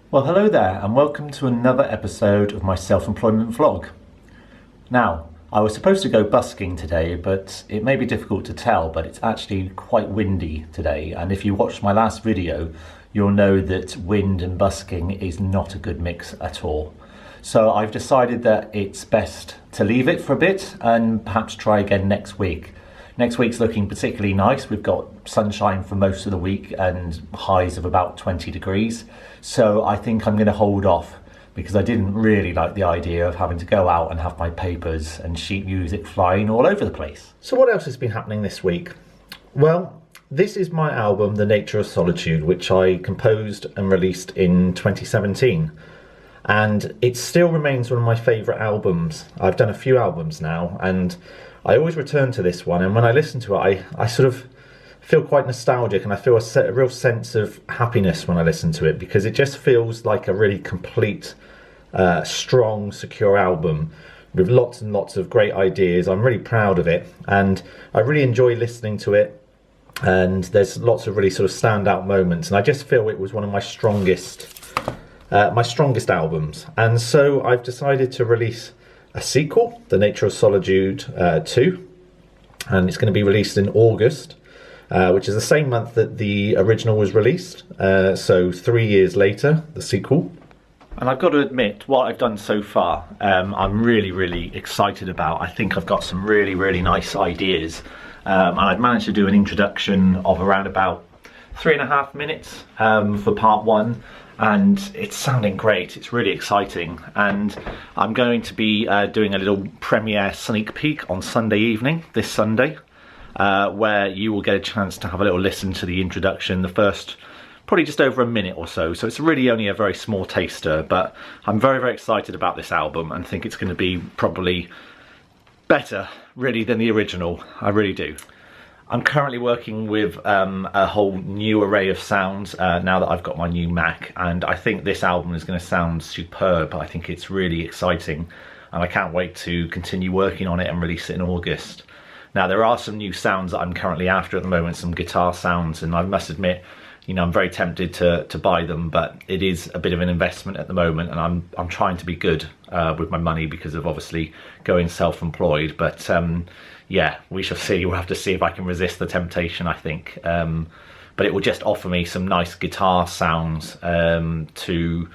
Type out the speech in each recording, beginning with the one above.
Well, hello there, and welcome to another episode of my self-employment vlog. Now, I was supposed to go busking today, but it may be difficult to tell, but it's actually quite windy today. And if you watched my last video, you'll know that wind and busking is not a good mix at all. So I've decided that it's best to leave it for a bit and perhaps try again next week. Next week's looking particularly nice. We've got sunshine for most of the week and highs of about 20 degrees. So I think I'm going to hold off because I didn't really like the idea of having to go out and have my papers and sheet music flying all over the place. So what else has been happening this week? Well, this is my album, The Nature of Solitude, which I composed and released in 2017. And it still remains one of my favourite albums. I've done a few albums now, and I always return to this one. And when I listen to it, I sort of feel quite nostalgic, and I feel a real sense of happiness when I listen to it, because it just feels like a really complete, strong, secure album with lots and lots of great ideas. I'm really proud of it, and I really enjoy listening to it. And there's lots of really sort of standout moments, and I just feel it was one of my strongest albums. And so I've decided to release a sequel, The Nature of Solitude 2, and it's going to be released in August, which is the same month that the original was released, so 3 years later, the sequel. And I've got to admit, what I've done so far, I'm really excited about. I think I've got some really nice ideas, and I've managed to do an introduction of around about 3.5 minutes for part one. And it's sounding great. It's really exciting, and I'm going to be doing a little premiere sneak peek on Sunday evening, this Sunday, where you will get a chance to have a little listen to the introduction, the first probably just over a minute or so. So it's really only a very small taster, but I'm very excited about this album and think it's going to be probably better really than the original. I really do. I'm currently working with a whole new array of sounds now that I've got my new Mac, and I think this album is going to sound superb. I think it's really exciting, and I can't wait to continue working on it and release it in August. Now, there are some new sounds that I'm currently after at the moment, some guitar sounds, and I must admit, you know, I'm very tempted to buy them, but it is a bit of an investment at the moment, and I'm trying to be good with my money because of obviously going self-employed, but yeah, we shall see. We'll have to see if I can resist the temptation, I think. But it will just offer me some nice guitar sounds to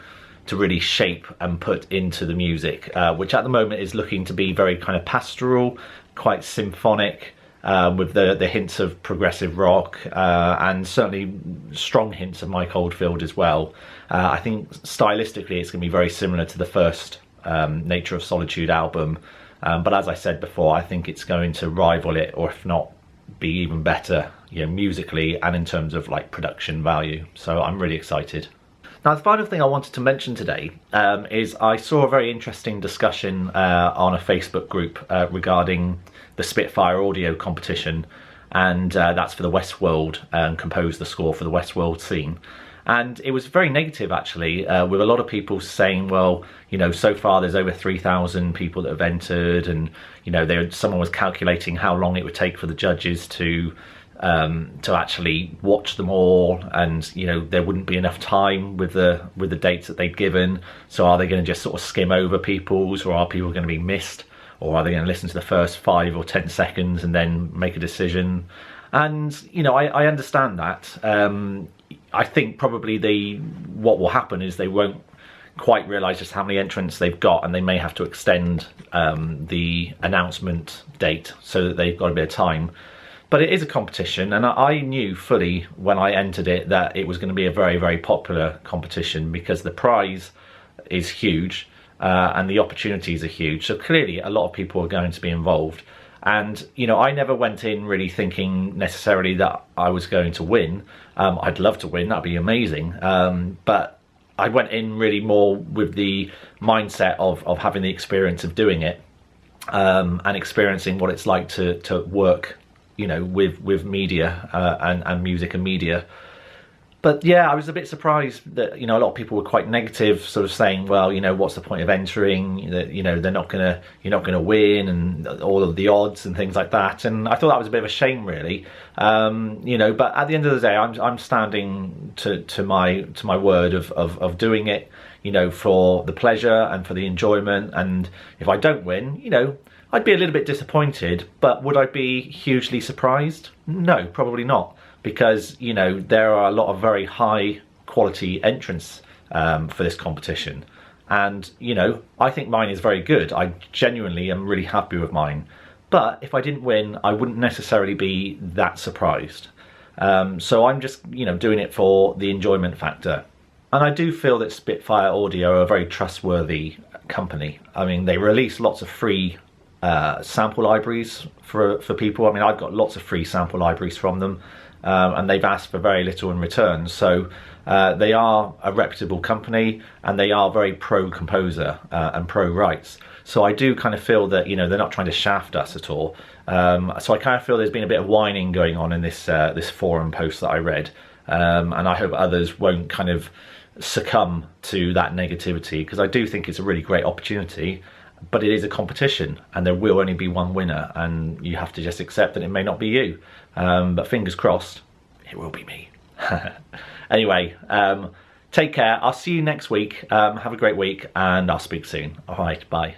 really shape and put into the music, which at the moment is looking to be very kind of pastoral, quite symphonic, with the hints of progressive rock, and certainly strong hints of Mike Oldfield as well. I think stylistically it's going to be very similar to the first Nature of Solitude album. But as I said before, I think it's going to rival it, or if not, be even better, you know, musically and in terms of like production value. So I'm really excited. Now, the final thing I wanted to mention today is I saw a very interesting discussion on a Facebook group regarding the Spitfire audio competition, and that's for the Westworld, and composed the score for the Westworld scene. And it was very negative, actually, with a lot of people saying, well, you know, so far there's over 3,000 people that have entered, and, you know, someone was calculating how long it would take for the judges to actually watch them all, and, you know, there wouldn't be enough time with the dates that they'd given. So are they going to just sort of skim over people's, or are people going to be missed, or are they going to listen to the first 5 or 10 seconds and then make a decision? And, you know, I understand that. I think probably what will happen is they won't quite realise just how many entrants they've got, and they may have to extend the announcement date so that they've got a bit of time. But it is a competition, and I knew fully when I entered it that it was going to be a very popular competition, because the prize is huge and the opportunities are huge. So clearly a lot of people are going to be involved. And, you know, I never went in really thinking necessarily that I was going to win. I'd love to win, that'd be amazing. But I went in really more with the mindset of having the experience of doing it, and experiencing what it's like to work, you know, with media and music and media. But yeah, I was a bit surprised that, you know, a lot of people were quite negative, sort of saying, well, you know, what's the point of entering? That, you know, you're not gonna win, and all of the odds and things like that. And I thought that was a bit of a shame, really. You know, but at the end of the day, I'm standing to my word of doing it, you know, for the pleasure and for the enjoyment. And if I don't win, you know, I'd be a little bit disappointed, but would I be hugely surprised? No, probably not. Because, you know, there are a lot of very high quality entrants for this competition, and, you know, I think mine is very good. I genuinely am really happy with mine, but if I didn't win, I wouldn't necessarily be that surprised. So I'm just, you know, doing it for the enjoyment factor. And I do feel that Spitfire Audio are a very trustworthy company. I mean, they release lots of free sample libraries for people. I mean, I've got lots of free sample libraries from them. And they've asked for very little in return. So they are a reputable company, and they are very pro composer and pro rights. So I do kind of feel that, you know, they're not trying to shaft us at all. So I kind of feel there's been a bit of whining going on in this this forum post that I read, and I hope others won't kind of succumb to that negativity, because I do think it's a really great opportunity. But it is a competition, and there will only be one winner, and you have to just accept that it may not be you. But fingers crossed, it will be me. Anyway, take care. I'll see you next week. Have a great week, and I'll speak soon. All right, bye.